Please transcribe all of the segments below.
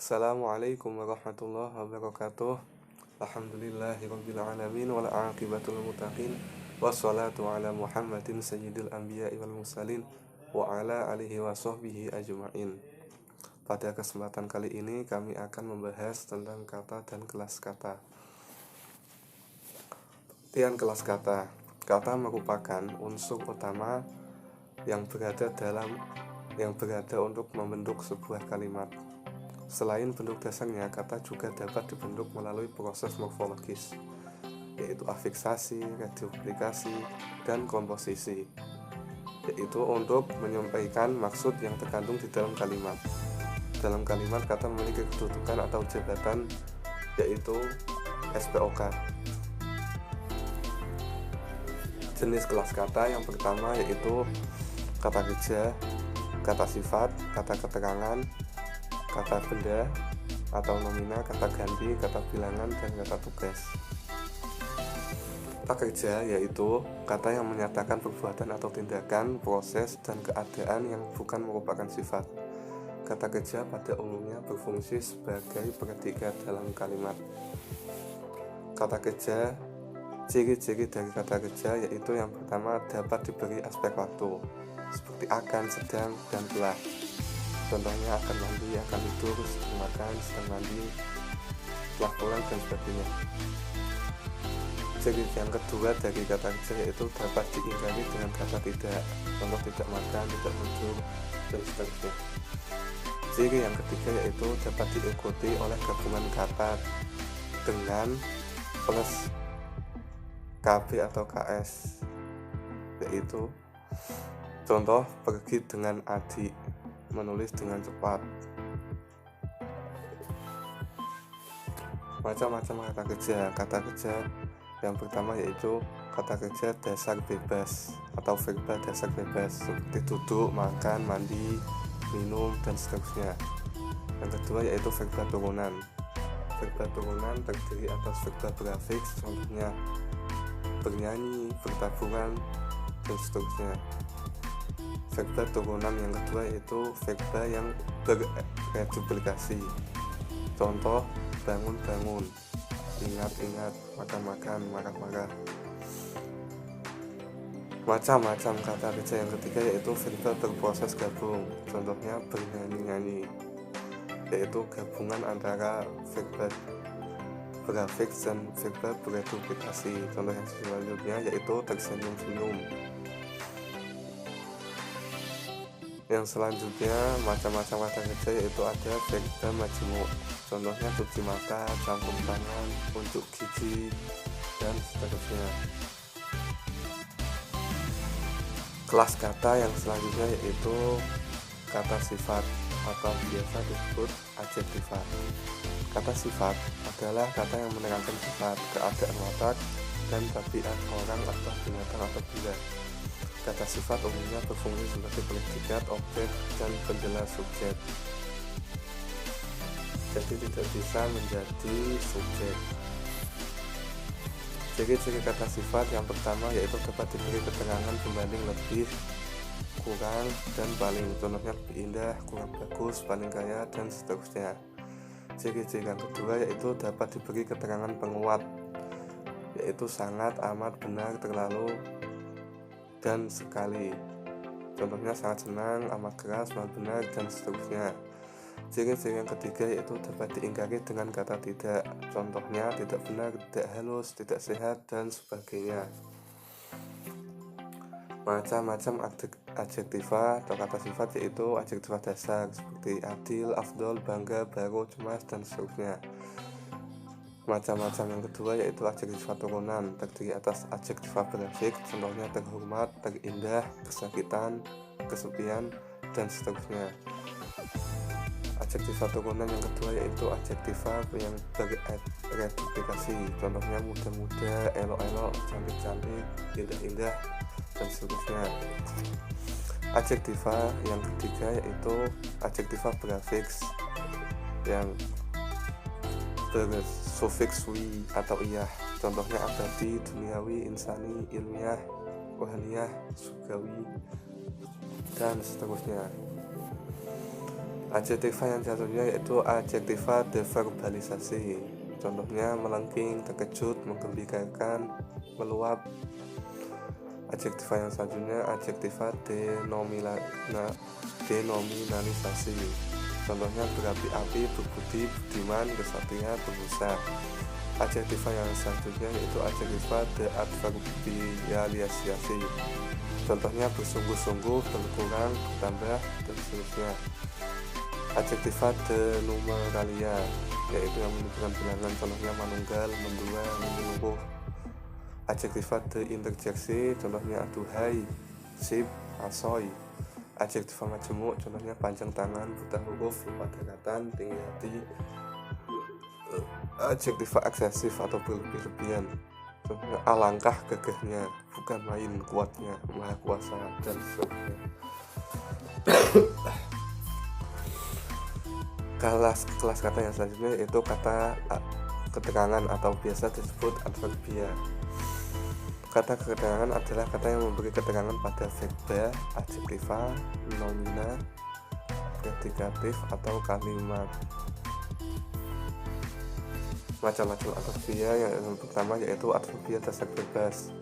Assalamualaikum warahmatullahi wabarakatuh. Alhamdulillahirabbil alamin wal aqibatul muttaqin. Wassalatu ala Muhammadin sayyidil anbiya'i wal mursalin wa ala alihi wa sahbihi ajma'in. Pada kesempatan kali ini kami akan membahas tentang kata dan kelas kata. Pengertian kelas kata. Kata merupakan unsur utama yang berada untuk membentuk sebuah kalimat. Selain bentuk dasarnya, kata juga dapat dibentuk melalui proses morfologis, yaitu afiksasi, reduplikasi, dan komposisi, yaitu untuk menyampaikan maksud yang terkandung di dalam kalimat. Dalam kalimat, kata memiliki kedudukan atau jabatan, yaitu SPOK. Jenis kelas kata yang pertama yaitu kata kerja, kata sifat, kata keterangan, kata benda atau nomina, kata ganti, kata bilangan, dan kata tugas. Kata kerja yaitu kata yang menyatakan perbuatan atau tindakan, proses, dan keadaan yang bukan merupakan sifat. Kata kerja pada umumnya berfungsi sebagai predikat dalam kalimat. Kata kerja, ciri-ciri dari kata kerja yaitu yang pertama dapat diberi aspek waktu, seperti akan, sedang, dan telah. Contohnya akan mandi, akan tidur, sedang makan, sedang mandi, telah pulang, dan sebagainya. Ciri yang kedua dari kata kerja yaitu dapat diingkari dengan kata tidak, contoh tidak makan, tidak tidur, dan seterusnya. Ciri yang ketiga yaitu dapat diikuti oleh gabungan kata dengan plus KB atau KS, yaitu contoh pergi dengan adik, menulis dengan cepat. Macam-macam kata kerja. Kata kerja yang pertama yaitu kata kerja dasar bebas atau verba dasar bebas, seperti duduk, makan, mandi, minum, dan seterusnya. Yang kedua yaitu verba turunan. Verba turunan terdiri atas verba prefiks, contohnya bernyanyi, bertaburan, dan seterusnya. Verba turunan yang kedua yaitu verba yang bereduplikasi, contoh bangun-bangun, ingat-ingat, makan-makan, marah-marah. Macam-macam kata kerja yang ketiga yaitu verba berproses gabung, contohnya bernyanyi-nyanyi, yaitu gabungan antara verba prefiks dan verba bereduplikasi. Contoh yang selanjutnya yaitu tersenyum-senyum. Yang selanjutnya macam-macam kata kerja yaitu ada verba majmuk, contohnya cuci mata, campur tangan, unjuk gigi, dan seterusnya. Kelas kata yang selanjutnya yaitu kata sifat atau biasa disebut adjektiva. Kata sifat adalah kata yang menerangkan sifat, keadaan watak, dan tabiat orang atau binatang atau benda. Kata sifat umumnya berfungsi sebagai predikat, objek, dan penjelas subjek, jadi tidak bisa menjadi subjek. Ciri-ciri kata sifat yang pertama yaitu dapat diberi keterangan pembanding lebih, kurang, dan paling, contohnya lebih indah, kurang bagus, paling kaya, dan seterusnya. Ciri-ciri yang kedua yaitu dapat diberi keterangan penguat, yaitu sangat, amat, benar, terlalu, dan sekali, contohnya sangat senang, amat keras, sangat benar, dan seterusnya. Ciri-ciri yang ketiga yaitu dapat diingkari dengan kata tidak, contohnya tidak benar, tidak halus, tidak sehat, dan sebagainya. Macam-macam adjektiva atau kata sifat yaitu adjektiva dasar seperti adil, afdol, bangga, baru, cemas, dan seterusnya. Macam-macam yang kedua yaitu adjektiva turunan, terdiri atas adjektiva prefiks, contohnya terhormat, terindah, kesakitan, kesepian, dan seterusnya. Adjektiva turunan yang kedua yaitu adjektiva yang bereduplikasi, contohnya muda-muda, elok-elok, cantik-cantik, indah-indah, dan seterusnya. Adjektiva yang ketiga yaitu adjektiva prefiks yang bersufiks wi atau iyah, contohnya abadi, duniawi, insani, ilmiah, rohaniyah, surgawi, dan seterusnya. Adjektiva yang satunya yaitu adjektiva deverbalisasi. Contohnya melengking, terkejut, menggembirakan, meluap. Adjektiva yang selanjutnya adjektiva denominalisasi. Contohnya berapi-api, berbudi, budiman, kesatria, berusaha. Adjektiva yang selanjutnya yaitu adjektiva deadverbialisasi. Contohnya bersungguh-sungguh, berkurang, bertambah, dan seterusnya. Adjektiva denumeralia yaitu yang menunjukkan bilangan, contohnya manunggal, mendua, menyeluruh. Adjektiva deinterjeksi, contohnya aduhai, sip, asoy. Adjektiva majemuk, contohnya panjang tangan, buta huruf, lupa daratan, tinggi hati. Adjektiva eksesif atau berlebih-lebihan, contohnya alangkah gagahnya, bukan main kuatnya, maha kuasa, dan seterusnya. Kelas kata yang selanjutnya yaitu kata keterangan atau biasa disebut adverbia. Kata keterangan adalah kata yang memberi keterangan pada verba, adjektiva, nomina, predikatif, atau kalimat. Macam-macam adverbia yang pertama yaitu adverbia dasar bebas.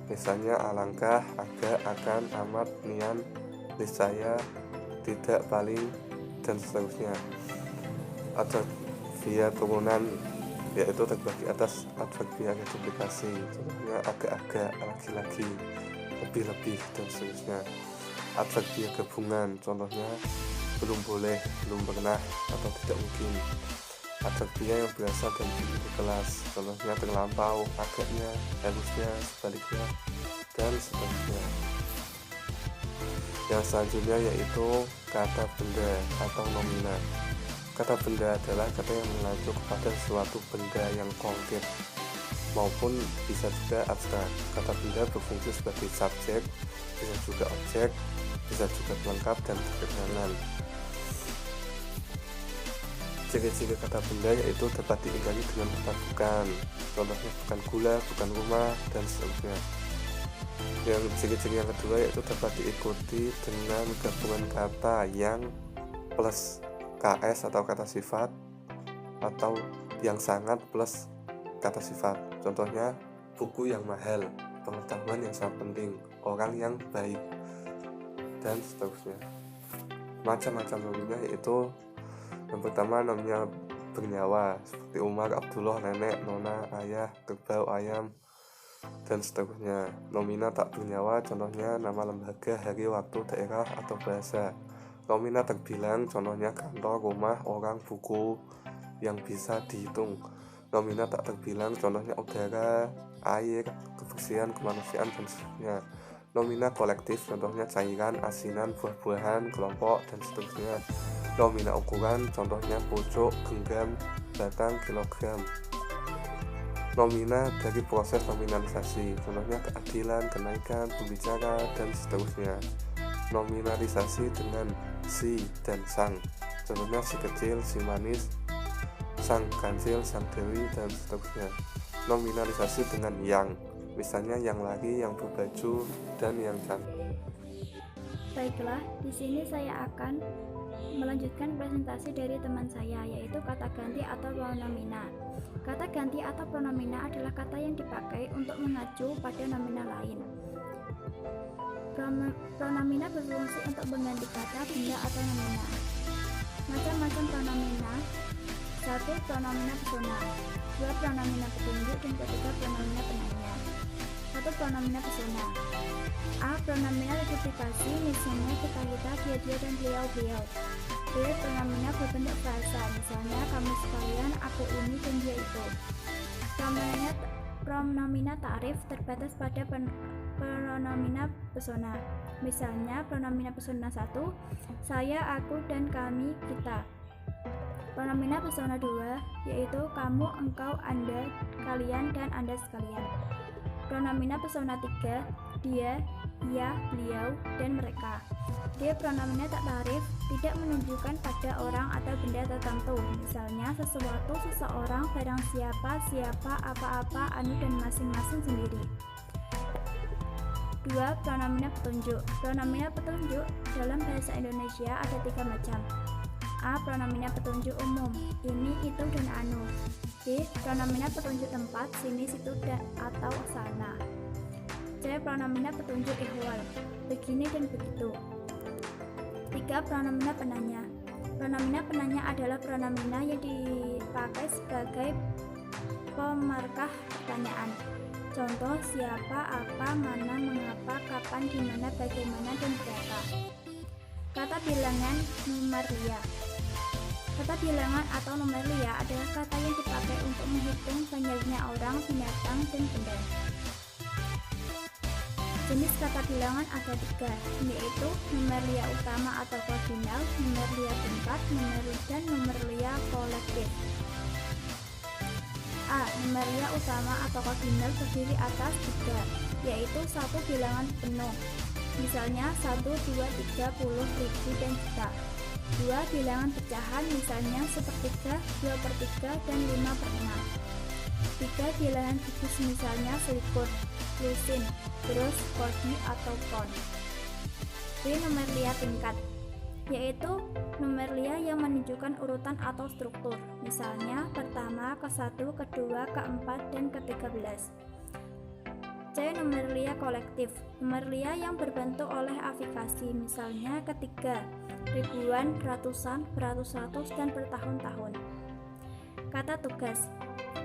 Misalnya alangkah, agak, akan, amat, nian, niscaya, tidak, paling, dan seterusnya. Adverbia turunan yaitu terbagi atas adverbia multiplikasi, contohnya agak-agak, lagi-lagi, lebih-lebih, dan seterusnya. Adverbia gabungan, contohnya belum boleh, belum pernah, atau tidak mungkin. Adverbia yang berasal dari diri kelas, contohnya terlampau, agaknya, harusnya, sebaliknya, dan seterusnya. Yang selanjutnya yaitu kata benda atau nomina. Kata benda adalah kata yang mengacu kepada suatu benda yang konkret maupun bisa juga abstrak. Kata benda berfungsi sebagai subjek, bisa juga objek, bisa juga pelengkap dan keterangan. Ciri-ciri kata benda yaitu dapat diingkari dengan kata bukan, contohnya bukan gula, bukan rumah, dan seterusnya. Yang ciri-ciri yang kedua yaitu dapat diikuti dengan gabungan kata yang plus KS atau kata sifat, atau yang sangat plus kata sifat. Contohnya buku yang mahal, pengetahuan yang sangat penting, orang yang baik, dan seterusnya. Macam-macam nomina yaitu yang pertama namanya bernyawa seperti Umar, Abdullah, nenek, nona, ayah, kerbau, ayam, dan seterusnya. Nomina tak bernyawa, contohnya nama lembaga, hari, waktu, daerah, atau bahasa. Nomina terbilang, contohnya kantor, rumah, orang, buku yang bisa dihitung. Nomina tak terbilang, contohnya udara, air, kebersihan, kemanusiaan, dan seterusnya. Nomina kolektif, contohnya cairan, asinan, buah-buahan, kelompok, dan seterusnya. Nomina ukuran, contohnya pucuk, genggam, batang, kilogram. Nomina dari proses nominalisasi, contohnya keadilan, kenaikan, pembicara, dan seterusnya. Nominalisasi dengan si dan sang, contohnya si kecil, si manis, sang kancil, sang dewi, dan seterusnya. Nominalisasi dengan yang, misalnya yang lari, yang berbaju, dan yang cantik. Baiklah, di sini saya akan melanjutkan presentasi dari teman saya, yaitu kata ganti atau pronomina. Kata ganti atau pronomina adalah kata yang dipakai untuk mengacu pada nomina lain. Pronomina berfungsi untuk mengganti kata, benda, atau nomina. Macam-macam pronomina: 1. Pronomina persona, 2. Pronomina petunjuk, dan ketiga pronomina penanya. 1. Pronomina persona. A. Pronomina ratifikasi, misalnya kita, dia, dan beliau. B. Pronomina berbentuk frasa, misalnya kamu sekalian, aku ini, dan dia itu. Pronomina ta'rif terbatas pada pronomina persona, misalnya pronomina persona 1, saya, aku, dan kami, kita. Pronomina persona 2 yaitu kamu, engkau, anda, kalian, dan anda sekalian. Pronomina persona 3, dia, ia, beliau, dan mereka. D. Pronomina tak ta'rif, tidak menunjukkan pada orang atau benda tertentu, misalnya sesuatu, seseorang, barang siapa, apa-apa, anu, dan masing-masing sendiri. 2. Pronomina petunjuk. Pronomina petunjuk dalam bahasa Indonesia ada 3 macam. A. Pronomina petunjuk umum, ini, itu, dan anu. B. Pronomina petunjuk tempat, sini, situ, dan atau sana. C. Pronomina petunjuk ihwal, begini dan begitu. 3. Pronomina penanya. Pronomina penanya adalah pronomina yang dipakai sebagai pemarkah pertanyaan. Contoh: siapa, apa, mana, mengapa, kapan, di mana, bagaimana, dan berapa. Kata bilangan numerlia. Kata bilangan atau numerlia adalah kata yang dipakai untuk menghitung banyaknya orang, binatang, dan benda. Jenis kata bilangan ada 3, yaitu numerlia utama atau kardinal, numerlia tingkat, dan numerlia kolektif. A. Numerlia utama atau kardinal terdiri atas 3, yaitu 1 bilangan penuh, misalnya 1, 2, 3, 10, 1000, dan juta. 2 bilangan pecahan, misalnya 1/3, 2/3, dan 5/6. 3 bilangan kubus, misalnya selikur, lusin, terus kodi atau kon. B. Numerlia tingkat, yaitu numerlia yang menunjukkan urutan atau struktur, misalnya pertama, ke-1, ke-2, ke-4, dan ke-13. C. Numerlia kolektif, numerlia yang berbentuk oleh afikasi, misalnya ketiga, ribuan, ratusan, beratus-ratus, dan bertahun-tahun. Kata tugas.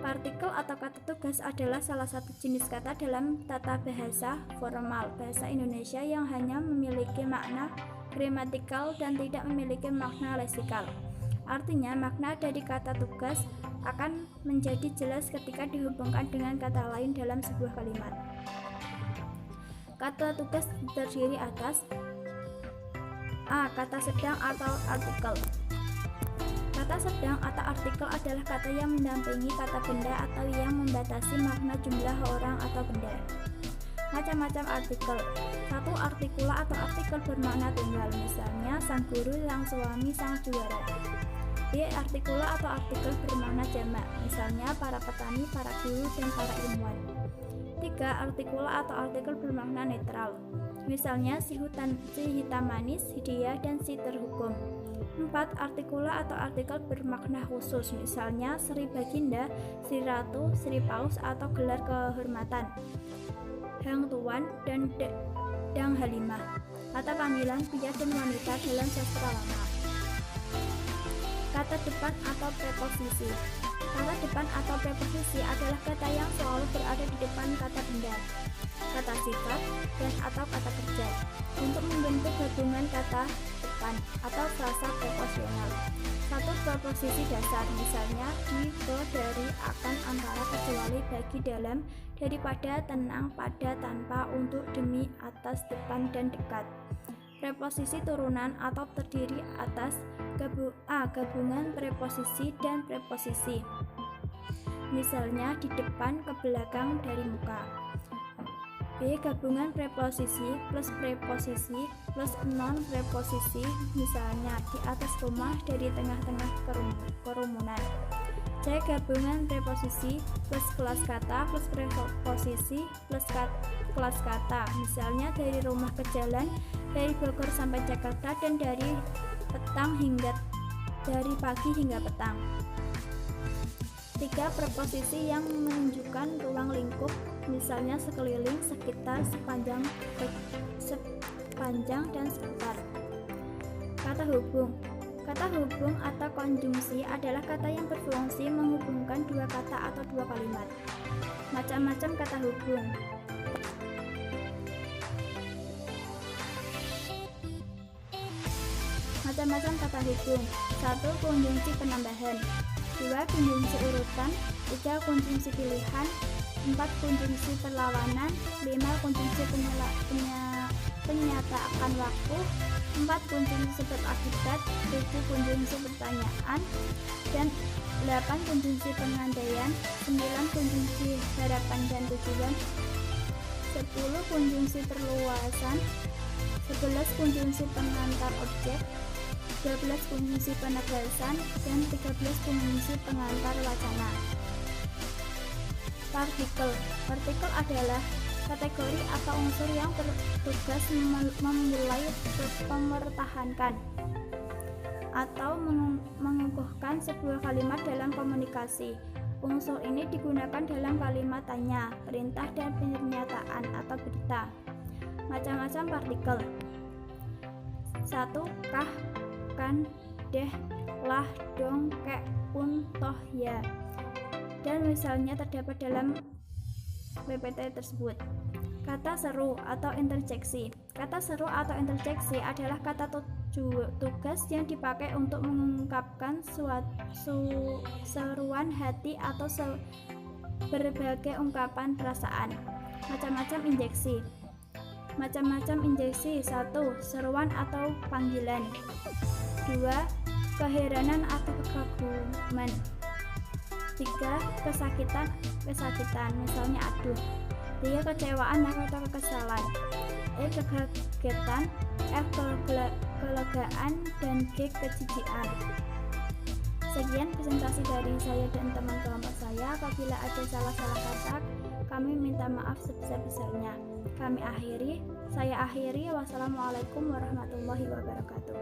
Partikel atau kata tugas adalah salah satu jenis kata dalam tata bahasa formal bahasa Indonesia yang hanya memiliki makna gramatikal dan tidak memiliki makna leksikal. Artinya, makna dari kata tugas akan menjadi jelas ketika dihubungkan dengan kata lain dalam sebuah kalimat. Kata tugas terdiri atas A. Kata sedang atau artikel. Kata sedang atau artikel adalah kata yang mendampingi kata benda atau yang membatasi makna jumlah orang atau benda. Macam-macam artikel. 1. Artikula atau artikel bermakna tunggal, misalnya sang guru, sang suami, sang juara. B. Artikula atau artikel bermakna jamak, misalnya para petani, para guru, dan para ilmuwan. 3. Artikula atau artikel bermakna netral, misalnya si hitam manis, dia, dan si terhukum. 4. Artikula atau artikel bermakna khusus, misalnya Sri Baginda, Sri Ratu, Sri Paus, atau gelar kehormatan, Hang Tuan, dan Dang Halimah, kata panggilan pria dan wanita dalam sastra lama. Kata depan atau preposisi. Kata depan atau preposisi adalah kata yang selalu berada di depan kata benda, kata sifat, dan atau kata kerja untuk membentuk gabungan kata depan atau frasa preposisional. 1. Preposisi dasar, misalnya di, ke, dari, akan, antara, kecuali, bagi, dalam, daripada, tenang, pada, tanpa, untuk, demi, atas, depan, dan dekat. Preposisi turunan atau terdiri atas gabungan preposisi dan preposisi, misalnya di depan, ke belakang, dari muka. B. Gabungan preposisi plus preposisi plus non preposisi, misalnya di atas rumah, dari tengah-tengah kerumunan. C. Gabungan preposisi plus kelas kata plus preposisi plus kelas kata, misalnya dari rumah ke jalan, dari Bogor sampai Jakarta, dan dari pagi hingga petang. 3. Preposisi yang menunjukkan ruang lingkup, misalnya sekeliling, sekitar, sepanjang, dan sekitar. Kata hubung. Kata hubung atau konjungsi adalah kata yang berfungsi menghubungkan dua kata atau dua kalimat. Macam-macam kata hubung. Macam-macam kata hubung. 1. Konjungsi penambahan. 2. Konjungsi urutan. 3. Konjungsi pilihan. 4. Konjungsi perlawanan. 5. Konjungsi penyataan waktu. 4. Konjungsi sebab akibat. 7. Konjungsi pertanyaan. Dan 8. Konjungsi pengandaian. 9. Konjungsi harapan dan tujuan. 10. Konjungsi perluasan. 11. Konjungsi pengantar objek. 12. Konjungsi penegasan, dan 13. Konjungsi pengantar wacana. Partikel. Partikel adalah kategori atau unsur yang bertugas memulai mempertahankan. atau mengukuhkan sebuah kalimat dalam komunikasi. Unsur ini digunakan dalam kalimat tanya, perintah, dan pernyataan atau berita. Macam-macam partikel. 1. Kah, kan, deh, lah, dong, kek, pun, toh, ya. Dan misalnya terdapat dalam PPT tersebut. Kata seru atau interjeksi. Kata seru atau interjeksi adalah kata tugas yang dipakai untuk mengungkapkan seruan hati atau berbagai ungkapan perasaan. Macam-macam injeksi. Macam-macam injeksi. 1. Seruan atau panggilan. 2. Keheranan atau kekaguman. 3. Kesakitan, misalnya aduh. 3. Kecewaan atau kekesalan. E. Kekagetan. F. Kelegaan, dan G. Kejijikan. Sekian presentasi dari saya dan teman kelompok saya. Apabila ada salah-salah kata, kami minta maaf sebesar-besarnya. Saya akhiri. Wassalamualaikum warahmatullahi wabarakatuh.